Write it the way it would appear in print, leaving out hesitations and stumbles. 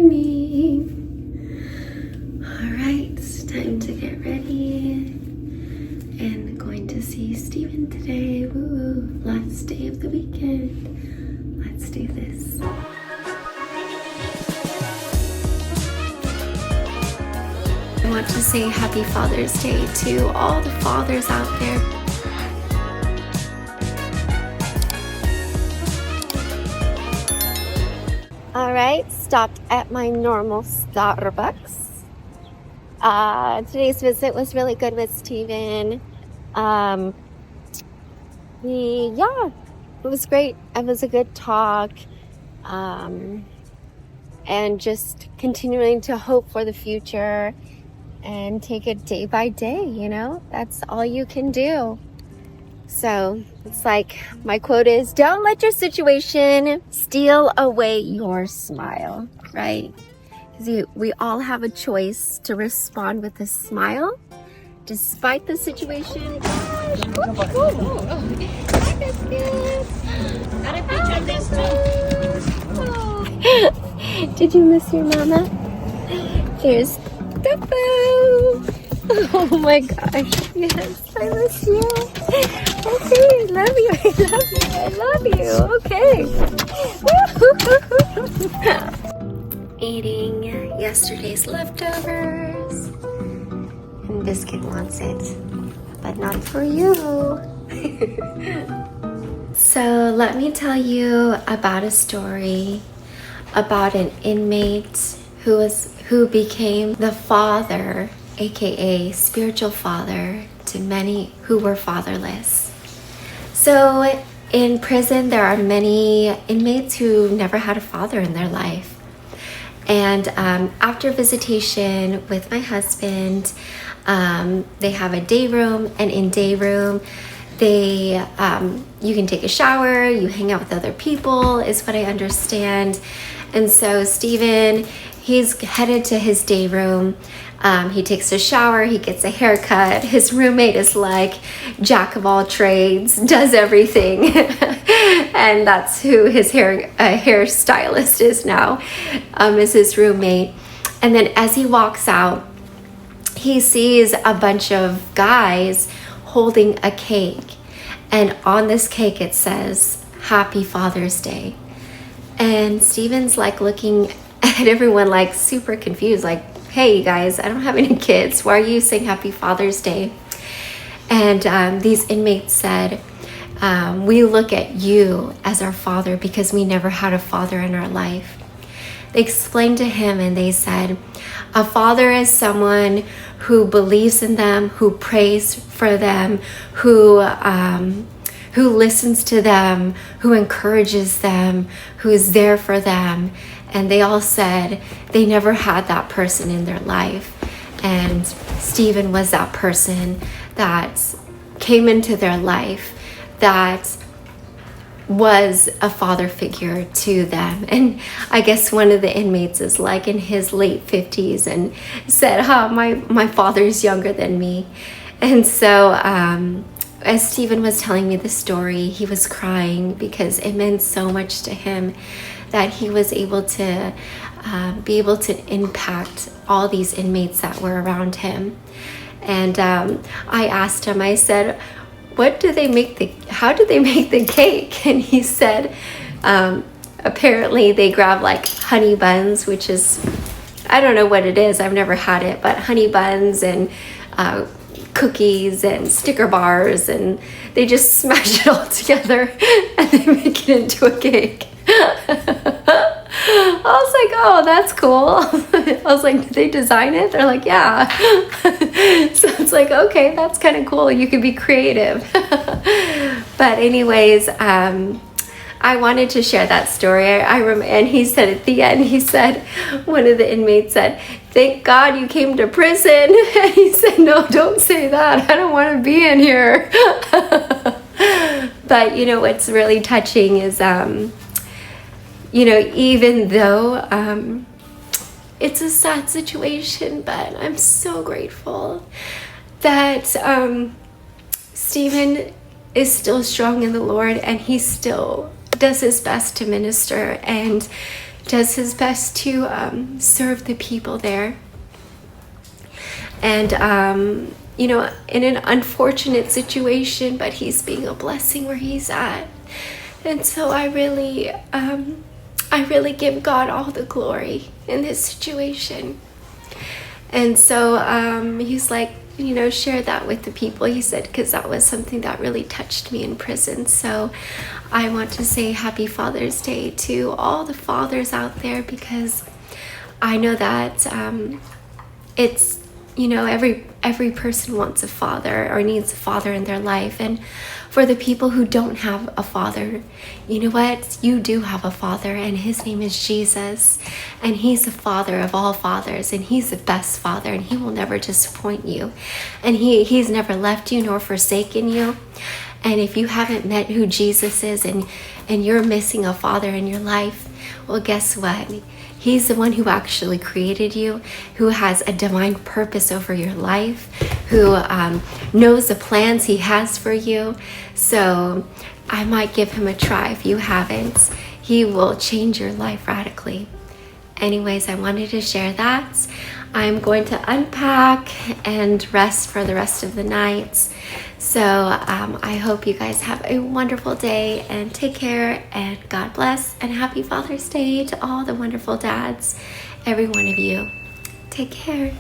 morning. All right, it's time to get ready and going to see Steven today. Woo, last day of the weekend. Let's do this. I want to say happy Father's Day to all the fathers out there. All right, stopped at my normal Starbucks. Today's visit was really good with Steven. It was great. It was a good talk. And just continuing to hope for the future and take it day by day, you know? That's all you can do. So it's like my quote is, don't let your situation steal away your smile, right? Because we all have a choice to respond with a smile despite the situation. Did you miss your mama? Here's the food. Oh my gosh, yes, I miss you. Okay, I love you, I love you, okay. Eating yesterday's leftovers. And Biscuit wants it, but not for you. So let me tell you about a story about an inmate who became the father, aka spiritual father, to many who were fatherless. So in prison, there are many inmates who never had a father in their life. And after visitation with my husband, they have a day room, and in day room, you can take a shower, you hang out with other people, is what I understand. And so Steven, he's headed to his day room. He takes a shower, he gets a haircut. His roommate is like jack of all trades, does everything. And that's who his hairstylist is now, is his roommate. And then as he walks out, he sees a bunch of guys holding a cake. And on this cake it says, Happy Father's Day. And Steven's like looking at everyone like super confused, like, hey you guys, I don't have any kids. Why are you saying Happy Father's Day? And these inmates said, we look at you as our father because we never had a father in our life. They explained to him and they said, a father is someone who believes in them, who prays for them, who listens to them, who encourages them, who is there for them. And they all said they never had that person in their life. And Steven was that person that came into their life that was a father figure to them. And I guess one of the inmates is like in his late 50s and said, my father's younger than me. And so as Steven was telling me the story, he was crying because it meant so much to him that he was able to impact all these inmates that were around him. And I asked him, I said, how do they make the cake? And he said, apparently they grab like honey buns, which is, I don't know what it is, I've never had it, but honey buns and cookies and sticker bars, and they just smash it all together and they make it into a cake. I was like, oh, that's cool. I was like, did they design it? They're like, yeah. So it's like, okay, that's kind of cool. You can be creative. But anyways, I wanted to share that story. And he said at the end, he said, one of the inmates said, thank God you came to prison. And he said, no, don't say that. I don't want to be in here. But you know, what's really touching is, you know, even though it's a sad situation, but I'm so grateful that Steven is still strong in the Lord, and he still does his best to minister. And does his best to serve the people there. And you know, in an unfortunate situation, but he's being a blessing where he's at. And so I really give God all the glory in this situation. And so he's like, you know, share that with the people, he said, because that was something that really touched me in prison. So I want to say happy Father's Day to all the fathers out there, because I know that it's, you know, every person wants a father or needs a father in their life. And for the people who don't have a father, you know what? You do have a father, and his name is Jesus. And he's the father of all fathers, and he's the best father, and he will never disappoint you. And he's never left you nor forsaken you. And if you haven't met who Jesus is, and you're missing a father in your life, well, guess what? He's the one who actually created you, who has a divine purpose over your life, who knows the plans he has for you. So I might give him a try if you haven't. He will change your life radically. Anyways, I wanted to share that. I'm going to unpack and rest for the rest of the night. So I hope you guys have a wonderful day, and take care, and God bless, and happy Father's Day to all the wonderful dads, every one of you. Take care.